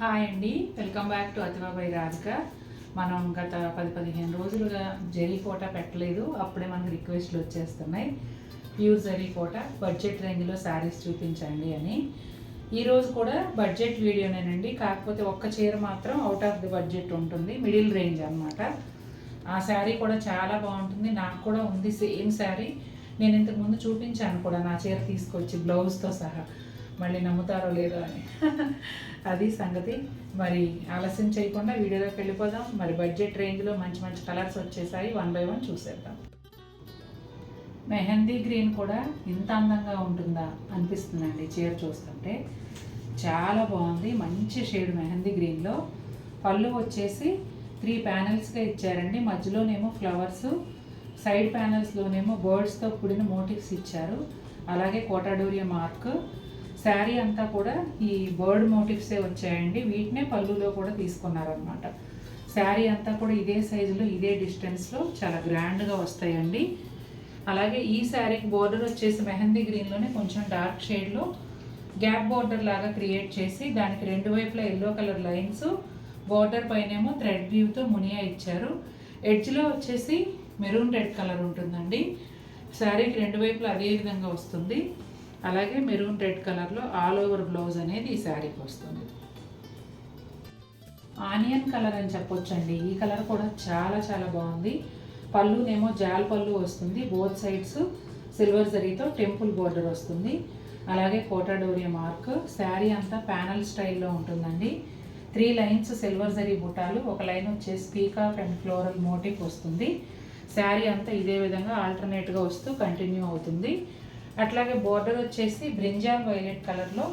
Hi అండి, welcome back to అతివా by Radhika. మనం గత 10-15 రోజులుగా జరీ కోట పెట్టలేదు, అప్పుడే మనకు రిక్వెస్ట్లు వచ్చేస్తున్నాయి. ప్యూర్ జరీ కోట బడ్జెట్ రేంజ్లో శారీస్ చూపించండి అని. ఈరోజు కూడా బడ్జెట్ వీడియోనేనండి, కాకపోతే ఒక్క చీర మాత్రం అవుట్ ఆఫ్ ది బడ్జెట్ ఉంటుంది, మిడిల్ రేంజ్ అనమాట. ఆ శారీ కూడా చాలా బాగుంటుంది, నాకు కూడా ఉంది సేమ్ శారీ. నేను ఇంతకుముందు చూపించాను కూడా నా చీర తీసుకొచ్చి బ్లౌజ్తో సహా. మళ్ళీ నమ్ముతారో లేదో అని అది సంగతి. మరి ఆలస్యం చేయకుండా వీడియోలోకి వెళ్ళిపోదాం. మరి బడ్జెట్ రేంజ్లో మంచి మంచి కలర్స్ వచ్చేసాయి, 1 by 1 చూసేద్దాం. మెహందీ గ్రీన్ కూడా ఇంత అందంగా ఉంటుందా అనిపిస్తుందండి చీర చూస్తుంటే. చాలా బాగుంది, మంచి షేడ్ మెహందీ గ్రీన్లో. పళ్ళు వచ్చేసి 3 ప్యానెల్స్గా ఇచ్చారండి. మధ్యలోనేమో ఫ్లవర్స్, సైడ్ ప్యానెల్స్లోనేమో బర్డ్స్తో కూడిన మోటివ్స్ ఇచ్చారు. అలాగే కోటాడోరియా మార్క్. శారీ అంతా కూడా ఈ బర్డ్ మోటివ్సే వచ్చాయండి, వీటినే పళ్ళులో కూడా తీసుకున్నారనమాట. శారీ అంతా కూడా ఇదే సైజులో ఇదే డిస్టెన్స్లో చాలా గ్రాండ్గా వస్తాయండి. అలాగే ఈ శారీకి బోర్డర్ వచ్చేసి మెహందీ గ్రీన్లోనే కొంచెం డార్క్ షేడ్లో గ్యాప్ బోర్డర్ లాగా క్రియేట్ చేసి దానికి 2 వైపులా ఎల్లో కలర్ లైన్స్, బోర్డర్ పైనేమో థ్రెడ్ వ్యూతో మునియా ఇచ్చారు. ఎడ్జ్లో వచ్చేసి మెరూన్ రెడ్ కలర్ ఉంటుందండి. శారీకి 2 వైపులా అదే విధంగా వస్తుంది. అలాగే మెరూన్ రెడ్ కలర్లో ఆల్ ఓవర్ బ్లౌజ్ అనేది ఈ శారీకి వస్తుంది. ఆనియన్ కలర్ అని చెప్పొచ్చండి, ఈ కలర్ కూడా చాలా చాలా బాగుంది. పళ్ళునేమో జాల్ పళ్ళు వస్తుంది, బోత్ సైడ్స్ సిల్వర్ జరీతో టెంపుల్ బోర్డర్ వస్తుంది. అలాగే కోటాడోరియా మార్క్. శారీ అంతా ప్యానల్ స్టైల్లో ఉంటుందండి. 3 లైన్స్ సిల్వర్ జరీ బుటాలు, ఒక లైన్ వచ్చేసి పీకాక్ అండ్ ఫ్లోరల్ మోటివ్ వస్తుంది. శారీ అంతా ఇదే విధంగా ఆల్టర్నేట్గా వస్తూ కంటిన్యూ అవుతుంది. అట్లాగే బోర్డర్ వచ్చేసి బ్రింజాల్ వైలెట్ కలర్లో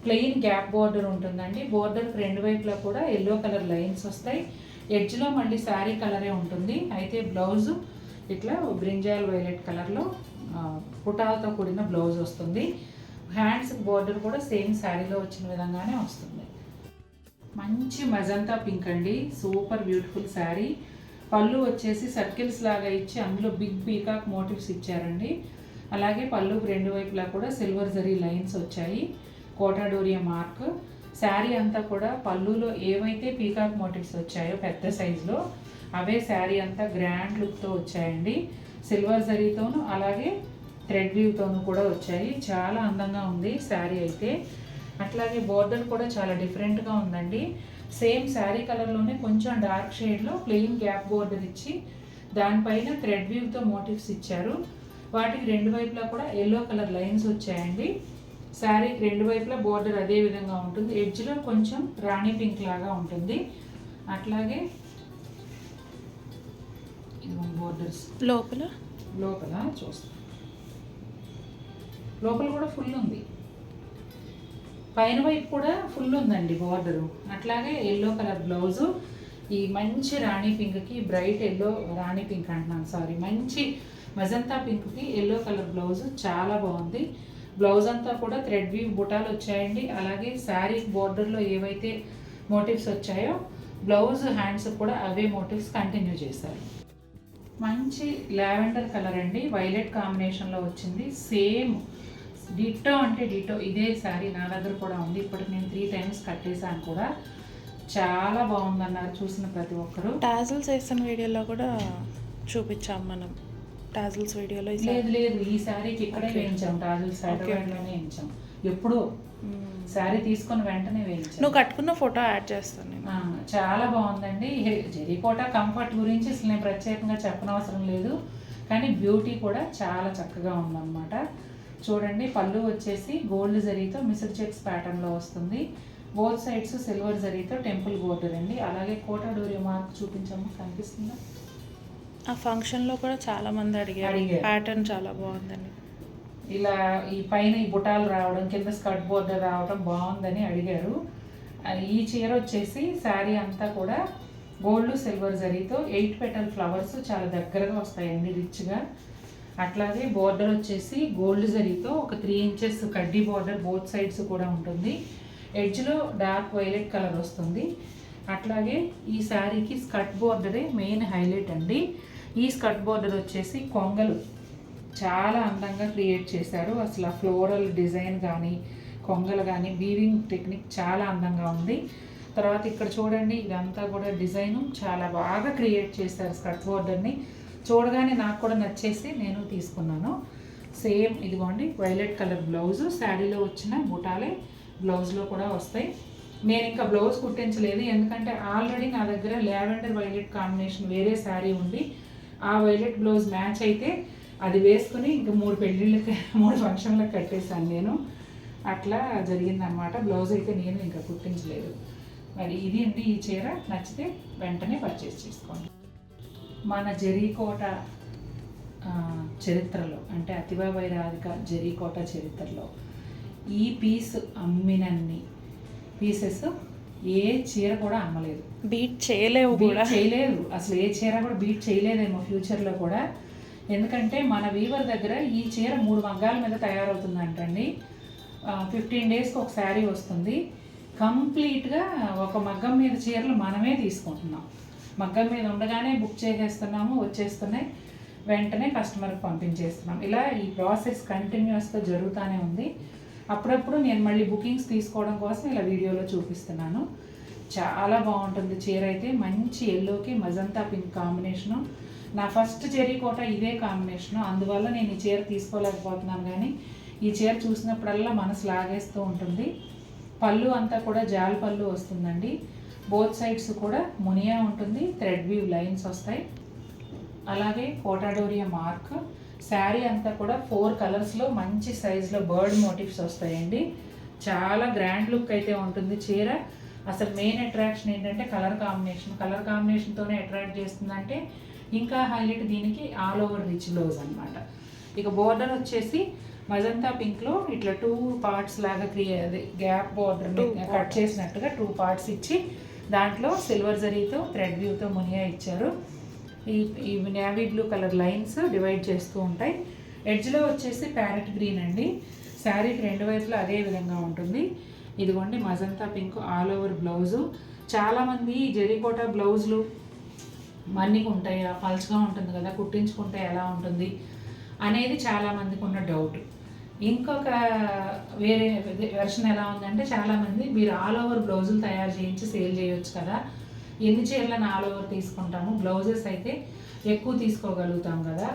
ప్లెయిన్ గ్యాప్ బోర్డర్ ఉంటుందండి. బోర్డర్కి 2 వైపులా కూడా ఎల్లో కలర్ లైన్స్ వస్తాయి. ఎడ్జ్లో మళ్ళీ శారీ కలరే ఉంటుంది. అయితే బ్లౌజు ఇట్లా బ్రింజాల్ వైలెట్ కలర్లో పుటాలతో కూడిన బ్లౌజ్ వస్తుంది. హ్యాండ్స్ బోర్డర్ కూడా సేమ్ శారీలో వచ్చిన విధంగానే వస్తుంది. మంచి మజంతా పింక్ అండి, సూపర్ బ్యూటిఫుల్ శారీ. పళ్ళు వచ్చేసి సర్కిల్స్ లాగా ఇచ్చి అందులో బిగ్ పీకాక్ మోటివ్స్ ఇచ్చారండి. అలాగే పళ్ళుకు 2 వైపులా కూడా సిల్వర్ జరీ లైన్స్ వచ్చాయి, కోటాడోరియా మార్క్. శారీ అంతా కూడా పళ్ళులో ఏవైతే పీకాక్ మోటివ్స్ వచ్చాయో పెద్ద సైజులో అవే శారీ అంతా గ్రాండ్ లుక్తో వచ్చాయండి. సిల్వర్ జరీతోనూ అలాగే థ్రెడ్ వ్యూతోనూ కూడా వచ్చాయి. చాలా అందంగా ఉంది శారీ అయితే. అట్లాగే బోర్డర్ కూడా చాలా డిఫరెంట్గా ఉందండి. సేమ్ శారీ కలర్లోనే కొంచెం డార్క్ షేడ్లో ప్లెయిన్ గ్యాప్ బోర్డర్ ఇచ్చి దానిపైన థ్రెడ్ వ్యూతో మోటివ్స్ ఇచ్చారు. వాటికి 2 వైపులా కూడా ఎల్లో కలర్ లైన్స్ వచ్చాయండి. శారీకి 2 వైపులా బోర్డర్ అదే విధంగా ఉంటుంది. ఎడ్జ్లో కొంచెం రాణి పింక్ లాగా ఉంటుంది. అట్లాగే బోర్డర్స్ లోపల చూస్తాం, లోపల కూడా ఫుల్ ఉంది, పైన వైపు కూడా ఫుల్ ఉందండి బోర్డరు. అట్లాగే ఎల్లో కలర్ బ్లౌజు. ఈ మంచి రాణి పింక్కి బ్రైట్ ఎల్లో, రాణి పింక్ అంటున్నాను సారీ, మంచి మజంతా పింక్కి ఎల్లో కలర్ బ్లౌజ్ చాలా బాగుంది. బ్లౌజ్ అంతా కూడా థ్రెడ్ వీవ్ బుటాలు వచ్చాయండి. అలాగే శారీ బోర్డర్లో ఏవైతే మోటివ్స్ వచ్చాయో బ్లౌజ్ హ్యాండ్స్ కూడా అవే మోటివ్స్ కంటిన్యూ చేశారు. మంచి లావెండర్ కలర్ అండి, వైలెట్ కాంబినేషన్లో వచ్చింది. సేమ్ డిటో అంటే డిటో ఇదే శారీ నా దగ్గర కూడా ఉంది. ఇప్పటికి నేను 3 times కట్టేసాను కూడా. చాలా బాగుందన్నారు చూసిన ప్రతి ఒక్కరు. టాజిల్స్ వేసిన వీడియోలో కూడా చూపించాం మనం. టాజిల్స్ వీడియోలో లేదు ఈ శారీకి ఇక్కడే వేయించాం, టాజిల్స్ హైదరాబాద్లోనే వేయించాం. ఎప్పుడు శారీ తీసుకొని వెంటనే వేయించాం. నువ్వు కట్టుకున్న ఫోటో యాడ్ చేస్తాను నేను. చాలా బాగుందండి. జరీకోట కంఫర్ట్ గురించి అసలు నేను ప్రత్యేకంగా చెప్పనవసరం లేదు, కానీ బ్యూటీ కూడా చాలా చక్కగా ఉందన్నమాట. చూడండి, పళ్ళు వచ్చేసి గోల్డ్ జరీతో మిస్డ్ చెక్స్ ప్యాటర్న్లో వస్తుంది. బోత్ సైడ్స్ సిల్వర్ జరీతో టెంపుల్ బోర్డర్ అండి. అలాగే కోటాడోరియా మార్క్ చూపించమ్మా, కనిపిస్తుందా? ఆ ఫంక్షన్లో కూడా చాలా మంది అడిగారు ప్యాటర్న్ చాలా బాగుందని. ఇలా ఈ పైన ఈ బుటాలు రావడం, కింద స్కర్ట్ బోర్డర్ రావడం బాగుందని అడిగారు. ఈ చీర వచ్చేసి శారీ అంతా కూడా గోల్డ్ సిల్వర్ జరీతో 8 petal ఫ్లవర్స్ చాలా దగ్గరగా వస్తాయండి, రిచ్గా. అట్లాగే బోర్డర్ వచ్చేసి గోల్డ్ జరీతో ఒక 3 inches కడ్డీ బోర్డర్ బోత్ సైడ్స్ కూడా ఉంటుంది. ఎడ్జ్లో డార్క్ వైలెట్ కలర్ వస్తుంది. అట్లాగే ఈ శారీకి స్కర్ట్ బోర్డరే మెయిన్ హైలైట్ అండి. ఈ స్కర్ట్ బోర్డర్ వచ్చేసి కొంగలు చాలా అందంగా క్రియేట్ చేశారు. అసలు ఆ ఫ్లోరల్ డిజైన్ కానీ కొంగలు కానీ వీవింగ్ టెక్నిక్ చాలా అందంగా ఉంది. తర్వాత ఇక్కడ చూడండి, ఇదంతా కూడా డిజైను చాలా బాగా క్రియేట్ చేశారు స్కర్ట్ బోర్డర్ని. చూడగానే నాకు కూడా నచ్చేసి నేను తీసుకున్నాను. సేమ్ ఇదిగోండి వైలెట్ కలర్ బ్లౌజు, శారీలో వచ్చిన బుటాలే బ్లౌజ్లో కూడా వస్తాయి. నేను ఇంకా బ్లౌజ్ కుట్టించలేదు, ఎందుకంటే ఆల్రెడీ నా దగ్గర లావెండర్ వైలెట్ కాంబినేషన్ వేరే శారీ ఉంది. ఆ వైలెట్ బ్లౌజ్ మ్యాచ్ అయితే అది వేసుకుని ఇంకా 3 ఫంక్షన్లకు కట్టేశాను నేను. అట్లా జరిగిందనమాట. బ్లౌజ్ అయితే నేను ఇంకా కుట్టించలేదు. మరి ఇది అండి ఈ చీర. నచ్చితే వెంటనే పర్చేస్ చేసుకోండి. మన జరీకోట చరిత్రలో, అంటే అతిబాబాయి రాధిక జరీకోట చరిత్రలో ఈ పీస్ అమ్మినన్ని పీసెస్ ఏ చీర కూడా అమ్మలేదు. బీట్ చేయలేవు అసలు ఏ చీర కూడా బీట్ చేయలేదేమో ఫ్యూచర్లో కూడా. ఎందుకంటే మన వీవర్ దగ్గర ఈ చీర 3 మగ్గాల మీద తయారవుతుందంటండి. 15 డేస్కి ఒక శారీ వస్తుంది. కంప్లీట్గా ఒక మగ్గం మీద చీరలు మనమే తీసుకుంటున్నాం. మగ్గం మీద ఉండగానే బుక్ చేసేస్తున్నాము, వచ్చేస్తున్నాయి, వెంటనే కస్టమర్కి పంపించేస్తున్నాం. ఇలా ఈ ప్రాసెస్ కంటిన్యూస్గా జరుగుతూనే ఉంది. అప్పుడప్పుడు నేను మళ్ళీ బుకింగ్స్ తీసుకోవడం కోసం ఇలా వీడియోలో చూపిస్తున్నాను. చాలా బాగుంటుంది చీర అయితే. మంచి ఎల్లోకి మజంతా పింక్ కాంబినేషను. నా ఫస్ట్ జరీకోట ఇదే కాంబినేషను. అందువల్ల నేను ఈ చీర తీసుకోలేకపోతున్నాను, కానీ ఈ చీర చూసినప్పుడల్లా మనసు లాగేస్తూ ఉంటుంది. పళ్ళు అంతా కూడా జాల్ పళ్ళు వస్తుందండి. బోత్ సైడ్స్ కూడా మునియా ఉంటుంది, థ్రెడ్ వీవ్ లైన్స్ వస్తాయి. అలాగే కోటాడోరియా మార్క్. శారీ అంతా కూడా 4 కలర్స్లో మంచి సైజులో బర్డ్ మోటివ్స్ వస్తాయండి. చాలా గ్రాండ్ లుక్ అయితే ఉంటుంది చీర. అసలు మెయిన్ అట్రాక్షన్ ఏంటంటే కలర్ కాంబినేషన్తోనే అట్రాక్ట్ చేస్తుందంటే ఇంకా హైలైట్ దీనికి ఆల్ ఓవర్ రిచ్ బ్లౌజ్ అనమాట. ఇక బోర్డర్ వచ్చేసి మజంతా పింక్లో ఇట్లా 2 పార్ట్స్ లాగా గ్యాప్ బోర్డర్ని కట్ చేసినట్టుగా 2 పార్ట్స్ ఇచ్చి దాంట్లో సిల్వర్ జరీతో థ్రెడ్ వ్యూతో మునియా ఇచ్చారు. ఈ navy blue colour lines divide చేస్తూ ఉంటాయి. ఎడ్జ్లో వచ్చేసి ప్యారెట్ గ్రీన్ అండి. శారీకి 2 వైపులా అదే విధంగా ఉంటుంది. ఇదిగోండి magenta pink all over blouse. చాలామంది జరీకోట బ్లౌజులు మన్నిగా ఉంటాయా, పల్చగా ఉంటుంది కదా, కుట్టించుకుంటే ఎలా ఉంటుంది అనేది చాలామందికి ఉన్న డౌట్. ఇంకొక వేరే వెర్షన్ ఎలా ఉందంటే, చాలామంది మీరు ఆల్ ఓవర్ బ్లౌజులు తయారు చేయించి సేల్ చేయొచ్చు కదా, ఎన్ని చీరలను ఆల్ ఓవర్ తీసుకుంటాము, బ్లౌజెస్ అయితే ఎక్కువ తీసుకోగలుగుతాం కదా,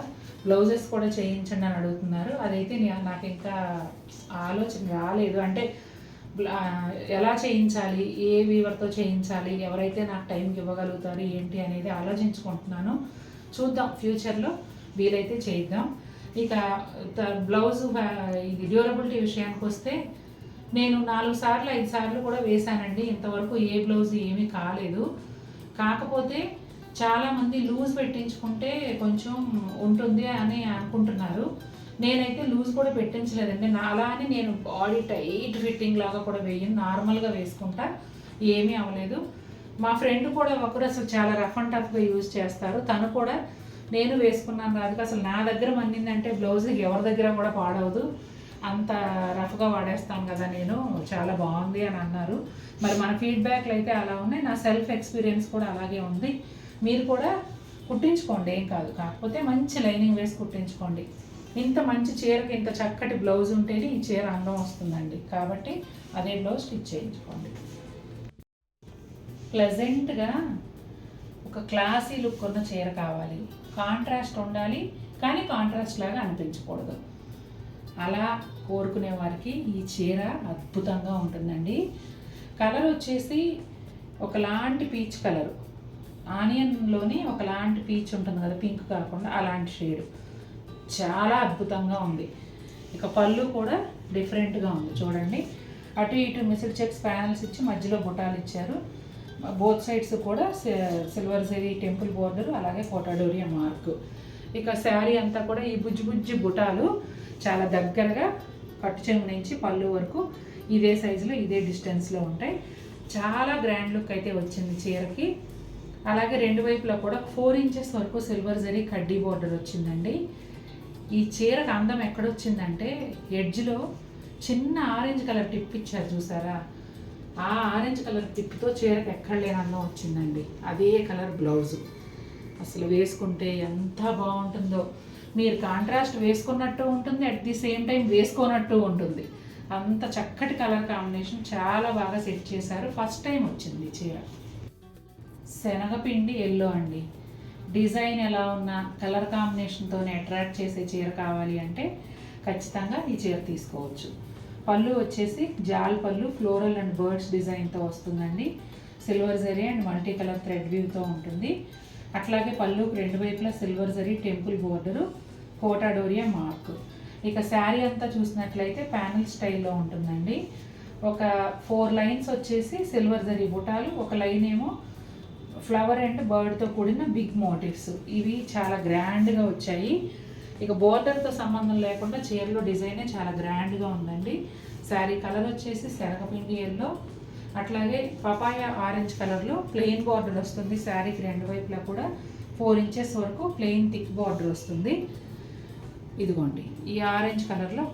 బ్లౌజెస్ కూడా చేయించండి అని అడుగుతున్నారు. అదైతే నాకు ఇంకా ఆలోచన రాలేదు. అంటే ఎలా చేయించాలి, ఏ వీవర్తో చేయించాలి, ఎవరైతే నాకు టైంకి ఇవ్వగలుగుతారు ఏంటి అనేది ఆలోచించుకుంటున్నాను. చూద్దాం, ఫ్యూచర్లో వీలైతే చేద్దాం. ఇక బ్లౌజ్ ఇది డ్యూరబిలిటీ విషయానికి వస్తే నేను 4 సార్లు 5 సార్లు కూడా వేశానండి. ఇంతవరకు ఏ బ్లౌజ్ ఏమీ కాలేదు. కాకపోతే చాలామంది లూజ్ పెట్టించుకుంటే కొంచెం ఉంటుంది అని అనుకుంటున్నారు. నేనైతే లూజ్ కూడా పెట్టించలేదండి. అలా అని నేను బాడీ టైట్ ఫిట్టింగ్ లాగా కూడా వేయను, నార్మల్గా వేసుకుంటా, ఏమీ అవ్వలేదు. మా ఫ్రెండ్ కూడా ఒకరు అసలు చాలా రఫ్ అండ్ టఫ్గా యూజ్ చేస్తారు. తను కూడా నేను వేసుకున్నాను రాదు, అసలు నా దగ్గర మన్నిందంటే బ్లౌజ్ ఎవరి దగ్గర కూడా పాడవదు, అంత రఫ్గా వాడేస్తాను కదా నేను, చాలా బాగుంది అని అన్నారు. మరి మన ఫీడ్బ్యాక్లు అయితే అలా ఉన్నాయి. నా సెల్ఫ్ ఎక్స్పీరియన్స్ కూడా అలాగే ఉంది. మీరు కూడా కుట్టించుకోండి, ఏం కాదు. కాకపోతే మంచి లైనింగ్ వేసి కుట్టించుకోండి. ఇంత మంచి చీరకి ఇంత చక్కటి బ్లౌజ్ ఉంటేనే ఈ చీర అందం వస్తుందండి. కాబట్టి అదే బ్లౌజ్ స్టిచ్ చేయించుకోండి. ప్లెజెంట్గా ఒక క్లాసీ లుక్ ఉన్న చీర కావాలి, కాంట్రాస్ట్ ఉండాలి, కానీ కాంట్రాస్ట్ లాగా అనిపించకూడదు. అలా కోరుకునే వారికి ఈ చీర అద్భుతంగా ఉంటుందండి. కలర్ వచ్చేసి ఒకలాంటి పీచ్ కలరు, ఆనియన్లోని ఒకలాంటి పీచ్ ఉంటుంది కదా, పింక్ కాకుండా అలాంటి షేడు, చాలా అద్భుతంగా ఉంది. ఇక పళ్ళు కూడా డిఫరెంట్గా ఉంది చూడండి. అటు ఇటు మిసిల్ చెక్స్ ప్యానల్స్ ఇచ్చి మధ్యలో బుటాలు ఇచ్చారు. బోత్ సైడ్స్ కూడా సిల్వర్ జరీ టెంపుల్ బోర్డర్, అలాగే కోటాడోరియా మార్క్. ఇక శారీ అంతా కూడా ఈ బుజ్జి బుటాలు చాలా దగ్గరగా కట్టు చెంగు నుంచి పళ్ళు వరకు ఇదే సైజులో ఇదే డిస్టెన్స్లో ఉంటాయి. చాలా గ్రాండ్ లుక్ అయితే వచ్చింది చీరకి. అలాగే 2 వైపులా కూడా 4 ఇంచెస్ వరకు సిల్వర్ జరీ కడ్డీ బోర్డర్ వచ్చిందండి. ఈ చీరకు అందం ఎక్కడొచ్చిందంటే ఎడ్జ్లో చిన్న ఆరెంజ్ కలర్ టిప్ ఇచ్చారు చూసారా, ఆ ఆరెంజ్ కలర్ టిప్తో చీరకు ఎక్కడ లేని అందం వచ్చిందండి. అదే కలర్ బ్లౌజు అసలు వేసుకుంటే ఎంత బాగుంటుందో. మీరు కాంట్రాస్ట్ వేసుకున్నట్టు ఉంటుంది, అట్ ది సేమ్ టైం వేసుకోనట్టు ఉంటుంది. అంత చక్కటి కలర్ కాంబినేషన్, చాలా బాగా సెట్ చేశారు. ఫస్ట్ టైం వచ్చింది చీర. శనగపిండి ఎల్లో అండి. డిజైన్ ఎలా ఉన్నా కలర్ కాంబినేషన్తోనే అట్రాక్ట్ చేసే చీర కావాలి అంటే ఖచ్చితంగా ఈ చీర తీసుకోవచ్చు. పళ్ళు వచ్చేసి జాల్ పళ్ళు, ఫ్లోరల్ అండ్ బర్డ్స్ డిజైన్తో వస్తుందండి. Silver zari and multi colour thread వ్యూతో ఉంటుంది. అట్లాగే పళ్ళుకి రెండు వైపులా సిల్వర్ జరీ temple border, Kota Doria mark. ఇక శారీ అంతా చూసినట్లయితే ప్యానల్ స్టైల్లో ఉంటుందండి. ఒక 4 లైన్స్ వచ్చేసి సిల్వర్ జరీ బుటాలు, ఒక లైన్ ఏమో ఫ్లవర్ అండ్ బర్డ్తో కూడిన బిగ్ మోటివ్స్. ఇవి చాలా గ్రాండ్గా వచ్చాయి. ఇక బోర్డర్తో సంబంధం లేకుండా చీరలో డిజైనే చాలా గ్రాండ్గా ఉందండి. శారీ కలర్ వచ్చేసి శనగపిండి ఎల్లో, అట్లాగే పపాయ ఆరెంజ్ కలర్లో ప్లెయిన్ బార్డర్ వస్తుంది. శారీకి రెండు వైపులా కూడా 4 ఇంచెస్ వరకు ప్లెయిన్ థిక్ బార్డర్ వస్తుంది. ఇదిగోండి ఈ ఆరెంజ్ కలర్లో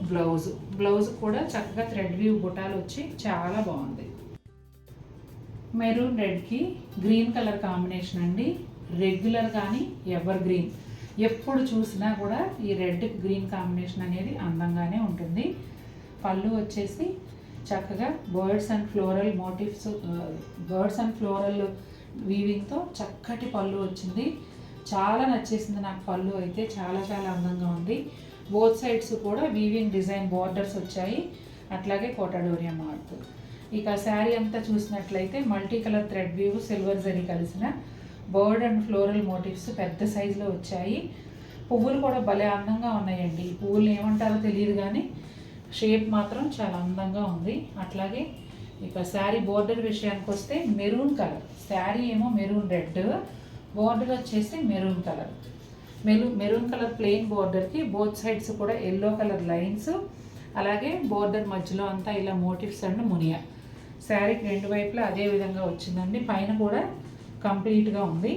బ్లౌజ్ కూడా చక్కగా థ్రెడ్ వ్యూ బుటాలు వచ్చి చాలా బాగుంది. మెరూన్ రెడ్కి గ్రీన్ కలర్ కాంబినేషన్ అండి. రెగ్యులర్ కానీ ఎవర్ గ్రీన్, ఎప్పుడు చూసినా కూడా ఈ రెడ్ గ్రీన్ కాంబినేషన్ అనేది అందంగానే ఉంటుంది. పళ్ళు వచ్చేసి చక్కగా birds and floral motifs, birds and floral వీవింగ్తో చక్కటి పళ్ళు వచ్చింది. చాలా నచ్చేసింది నాకు పళ్ళు అయితే, చాలా చాలా అందంగా ఉంది. బోత్ సైడ్స్ కూడా వీవింగ్ డిజైన్ బార్డర్స్ వచ్చాయి, అట్లాగే కోటా డోరియా మార్క్. ఇక శారీ అంతా చూసినట్లయితే multi colour thread view, silver zari కలిసిన బర్డ్ అండ్ ఫ్లోరల్ మోటివ్స్ పెద్ద సైజులో వచ్చాయి. పువ్వులు కూడా భలే అందంగా ఉన్నాయండి. ఈ పువ్వులు ఏమంటారో తెలియదు కానీ షేప్ మాత్రం చాలా అందంగా ఉంది. అట్లాగే ఇక శారీ బోర్డర్ విషయానికి వస్తే మెరూన్ కలర్, శారీ ఏమో మెరూన్ రెడ్, బోర్డర్ వచ్చేసి maroon colour. Maroon colour plain బోర్డర్కి బోత్ సైడ్స్ కూడా ఎల్లో కలర్ లైన్స్, అలాగే బోర్డర్ మధ్యలో అంతా ఇలా మోటివ్స్ అండ్ మునియా. శారీకి రెండు వైపులా అదే విధంగా వచ్చిందండి. పైన కూడా కంప్లీట్గా ఉంది.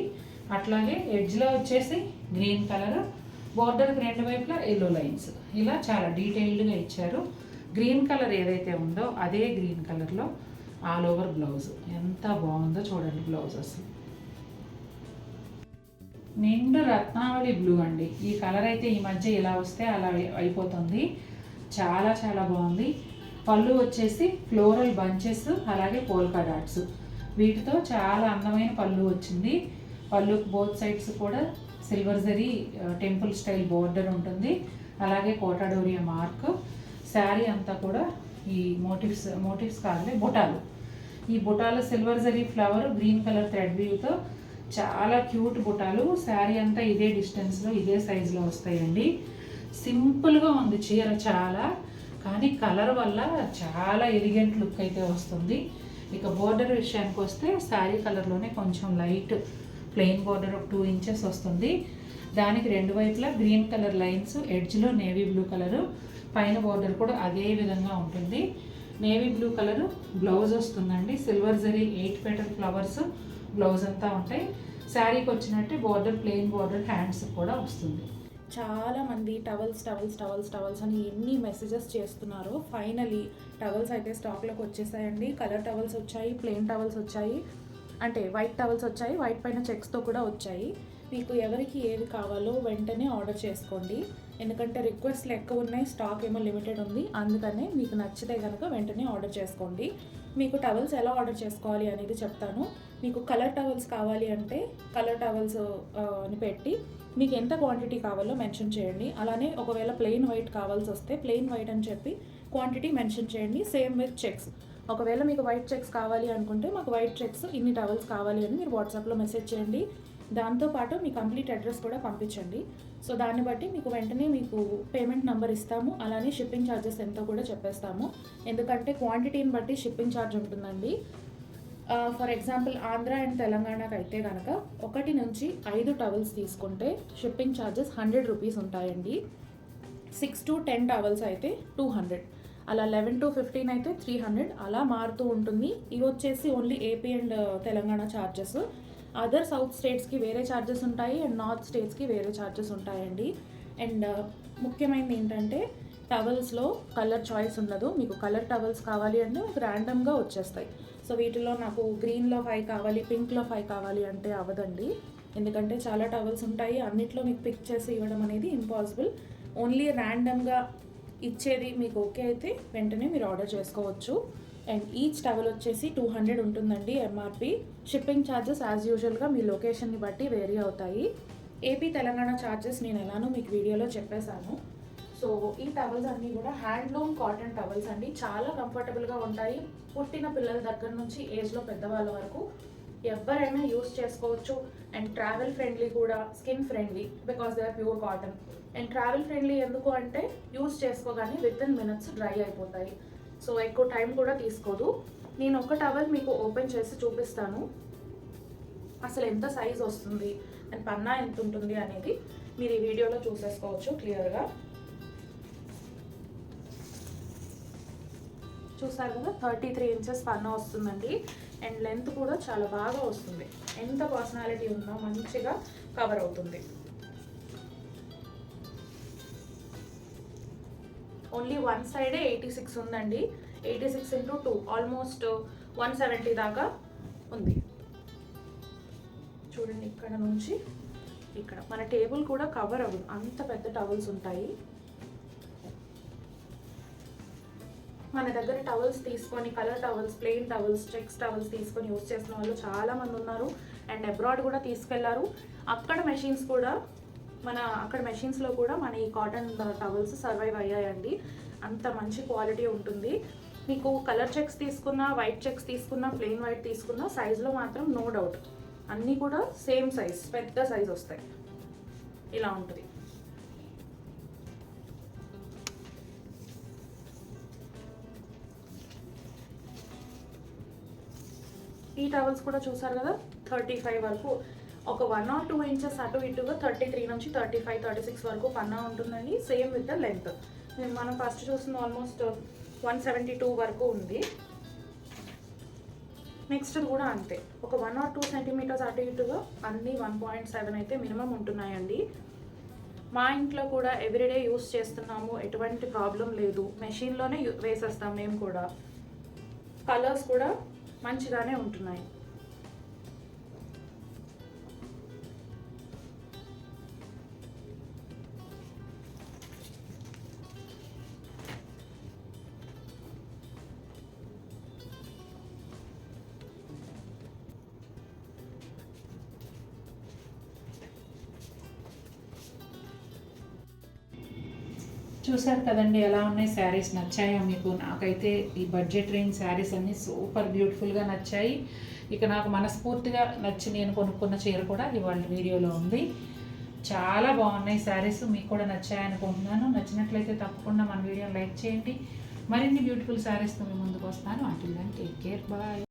అట్లాగే ఎడ్జ్లో వచ్చేసి గ్రీన్ కలర్, బోర్డర్కి రెండు వైపులా ఎల్లో లైన్స్, ఇలా చాలా డీటెయిల్డ్గా ఇచ్చారు. గ్రీన్ కలర్ ఏదైతే ఉందో అదే గ్రీన్ కలర్లో ఆల్ ఓవర్ బ్లౌజ్. ఎంత బాగుందో చూడండి బ్లౌజ్ అసలు. నిండు రత్నావళి బ్లూ అండి. ఈ కలర్ అయితే ఈ మధ్య ఇలా వస్తే అలా అయిపోతుంది. చాలా చాలా బాగుంది. పళ్ళు వచ్చేసి ఫ్లోరల్ బంచెస్, అలాగే పోల్కా డాట్స్, వీటితో చాలా అందమైన పళ్ళు వచ్చింది. పళ్ళు బోత్ సైడ్స్ కూడా సిల్వర్ జరీ టెంపుల్ స్టైల్ బోర్డర్ ఉంటుంది, అలాగే కోటా డోరియా మార్క్. శారీ అంతా కూడా ఈ మోటివ్స్ కాదులే బుటాలు, ఈ బుటాలు silver zari flower green colour thread వ్యూతో చాలా క్యూట్ బుటాలు. శారీ అంతా ఇదే డిస్టెన్స్లో ఇదే సైజులో వస్తాయండి. సింపుల్గా ఉంది చీర చాలా, కానీ కలర్ వల్ల చాలా ఎలిగెంట్ లుక్ అయితే వస్తుంది. ఇక బోర్డర్ విషయానికి వస్తే శారీ కలర్లోనే కొంచెం లైట్ ప్లెయిన్ బోర్డర్ ఒక 2 ఇంచెస్ వస్తుంది. దానికి రెండు వైపులా గ్రీన్ కలర్ లైన్స్, ఎడ్జ్లో నేవీ బ్లూ కలరు, పైన బోర్డర్ కూడా అదే విధంగా ఉంటుంది. నేవీ బ్లూ కలరు బ్లౌజ్ వస్తుందండి. Silver zari 8 petal flowers blouse అంతా ఉంటాయి. శారీకి వచ్చినట్టే బోర్డర్ ప్లెయిన్ బోర్డర్ హ్యాండ్స్ కూడా వస్తుంది. చాలామంది టవల్స్ అని ఎన్ని మెసేజెస్ చేస్తున్నారు. ఫైనలీ టవల్స్ అయితే స్టాక్లోకి వచ్చేసాయండి. కలర్ టవల్స్ వచ్చాయి, ప్లెయిన్ టవల్స్ వచ్చాయి, అంటే వైట్ టవల్స్ వచ్చాయి, వైట్ పైన చెక్స్తో కూడా వచ్చాయి. మీకు ఎవరికి ఏది కావాలో వెంటనే ఆర్డర్ చేసుకోండి. ఎందుకంటే రిక్వెస్ట్లు ఎక్కువ ఉన్నాయి, స్టాక్ ఏమో లిమిటెడ్ ఉంది. అందుకనే మీకు నచ్చితే కనుక వెంటనే ఆర్డర్ చేసుకోండి. మీకు టవల్స్ ఎలా ఆర్డర్ చేసుకోవాలి అనేది చెప్తాను. మీకు కలర్ టవల్స్ కావాలి అంటే కలర్ టవల్స్ అని పెట్టి మీకు ఎంత క్వాంటిటీ కావాలో మెన్షన్ చేయండి. అలానే ఒకవేళ ప్లెయిన్ వైట్ కావాల్సి వస్తే ప్లెయిన్ వైట్ అని చెప్పి క్వాంటిటీ మెన్షన్ చేయండి. Same with checks. ఒకవేళ మీకు వైట్ చెక్స్ కావాలి అనుకుంటే మాకు వైట్ చెక్స్ ఇన్ని టవల్స్ కావాలి అని మీరు వాట్సాప్లో మెసేజ్ చేయండి. దాంతోపాటు మీ కంప్లీట్ అడ్రస్ కూడా పంపించండి. సో దాన్ని బట్టి మీకు వెంటనే మీకు పేమెంట్ నెంబర్ ఇస్తాము. అలానే షిప్పింగ్ ఛార్జెస్ ఎంతో కూడా చెప్పేస్తాము. ఎందుకంటే క్వాంటిటీని బట్టి షిప్పింగ్ ఛార్జ్ ఉంటుందండి. ఫర్ ఎగ్జాంపుల్ ఆంధ్ర అండ్ తెలంగాణకు అయితే కనుక 1 నుంచి 5 టవల్స్ తీసుకుంటే షిప్పింగ్ ఛార్జెస్ 100 రూపీస్ ఉంటాయండి. 6 to 10 టవల్స్ అయితే 200, అలా 11 to 15 అయితే 300, అలా మారుతూ ఉంటుంది. ఇవి వచ్చేసి only AP and Telangana charges. Other south స్టేట్స్కి వేరే ఛార్జెస్ ఉంటాయి అండ్ నార్త్ స్టేట్స్కి వేరే ఛార్జెస్ ఉంటాయండి. అండ్ ముఖ్యమైనది ఏంటంటే టవల్స్లో కలర్ చాయిస్ ఉండదు. మీకు కలర్ టవల్స్ కావాలి అంటే మీకు ర్యాండమ్గా వచ్చేస్తాయి. సో వీటిలో నాకు గ్రీన్లో 5 కావాలి, పింక్లో 5 కావాలి అంటే అవ్వదండి. ఎందుకంటే చాలా టవల్స్ ఉంటాయి, అన్నిట్లో మీకు పిక్ చేసి ఇవ్వడం అనేది ఇంపాసిబుల్. ఓన్లీ ర్యాండమ్గా ఇచ్చేది మీకు ఓకే అయితే వెంటనే మీరు ఆర్డర్ చేసుకోవచ్చు. అండ్ ఈచ్ టవల్ వచ్చేసి 200 ఉంటుందండి ఎంఆర్పి. షిప్పింగ్ ఛార్జెస్ యాజ్ యూజువల్గా మీ లొకేషన్ని బట్టి వేరీ అవుతాయి. ఏపీ తెలంగాణ ఛార్జెస్ నేను ఎలానో మీకు వీడియోలో చెప్పేశాను. సో ఈ టవల్స్ అన్నీ కూడా హ్యాండ్లూమ్ కాటన్ టవల్స్ అండి. చాలా కంఫర్టబుల్గా ఉంటాయి. పుట్టిన పిల్లల దగ్గర నుంచి ఏజ్లో పెద్దవాళ్ళ వరకు ఎవరైనా యూస్ చేసుకోవచ్చు. అండ్ ట్రావెల్ ఫ్రెండ్లీ కూడా, skin friendly because they are pure cotton. And travel friendly ఎందుకు అంటే యూస్ చేసుకోగానే వితిన్ మినిట్స్ డ్రై అయిపోతాయి. సో ఎక్కువ టైం కూడా తీసుకోదు. నేను ఒక టవల్ మీకు ఓపెన్ చేసి చూపిస్తాను, అసలు ఎంత సైజ్ వస్తుంది అండ్ పన్నా ఎంత ఉంటుంది అనేది మీరు ఈ వీడియోలో చూసేసుకోవచ్చు క్లియర్గా. చూసారు కదా, 33 ఇంచెస్ పన్నా వస్తుందండి. అండ్ లెంత్ కూడా చాలా బాగా వస్తుంది. ఎంత పర్సనాలిటీ ఉన్నా మంచిగా కవర్ అవుతుంది. ఓన్లీ వన్ సైడే 86 ఉందండి. 86 into 2 ఆల్మోస్ట్ 170 దాకా ఉంది. చూడండి, ఇక్కడ నుంచి ఇక్కడ మన టేబుల్ కూడా కవర్ అవ్వదు, అంత పెద్ద టవల్స్ ఉంటాయి. మన దగ్గర టవల్స్ తీసుకొని colour towels, plain towels, checks towels తీసుకొని యూజ్ చేసిన వాళ్ళు చాలామంది ఉన్నారు. అండ్ అబ్రాడ్ కూడా తీసుకెళ్లారు. అక్కడ మెషిన్స్లో కూడా మన ఈ కాటన్ టవల్స్ సర్వైవ్ అయ్యాయండి. అంత మంచి క్వాలిటీ ఉంటుంది. మీకు కలర్ చెక్స్ తీసుకున్నా, వైట్ చెక్స్ తీసుకున్నా, ప్లెయిన్ వైట్ తీసుకున్నా సైజులో మాత్రం నో డౌట్ అన్నీ కూడా సేమ్ సైజ్, పెద్ద సైజ్ వస్తాయి. ఇలా ఉంటుంది. ఈ టవల్స్ కూడా చూసారు కదా, 35 వరకు, ఒక 1 or 2 ఇంచెస్ అటు ఇటుగా 33 నుంచి 35, 36 వరకు పన్నా ఉంటుందండి. Same with the length. మనం ఫస్ట్ చూస్తుంది ఆల్మోస్ట్ 172 వరకు ఉంది. నెక్స్ట్ కూడా అంతే, ఒక 1 or 2 సెంటీమీటర్స్ అటు ఇటుగా అన్నీ 1.7 అయితే మినిమం ఉంటున్నాయండి. మా ఇంట్లో కూడా ఎవ్రీడే యూస్ చేస్తున్నాము, ఎటువంటి ప్రాబ్లం లేదు. మెషిన్లోనే వేసేస్తాం మేము కూడా. కలర్స్ కూడా మంచిగానే ఉంటున్నాయి. చూసారు కదండి ఎలా ఉన్నాయి శారీస్, నచ్చాయా మీకు? నాకైతే ఈ బడ్జెట్ రేంజ్ శారీస్ అన్నీ సూపర్ బ్యూటిఫుల్గా నచ్చాయి. ఇక నాకు మనస్ఫూర్తిగా నచ్చి నేను కొనుక్కున్న చీర కూడా ఇవాళ వీడియోలో ఉంది. చాలా బాగున్నాయి శారీస్, మీకు కూడా నచ్చాయి అనుకుంటున్నాను. నచ్చినట్లయితే తప్పకుండా మన వీడియోని లైక్ చేయండి. మరిన్ని బ్యూటిఫుల్ శారీస్తో మీ ముందుకు వస్తాను. Until then take care, bye.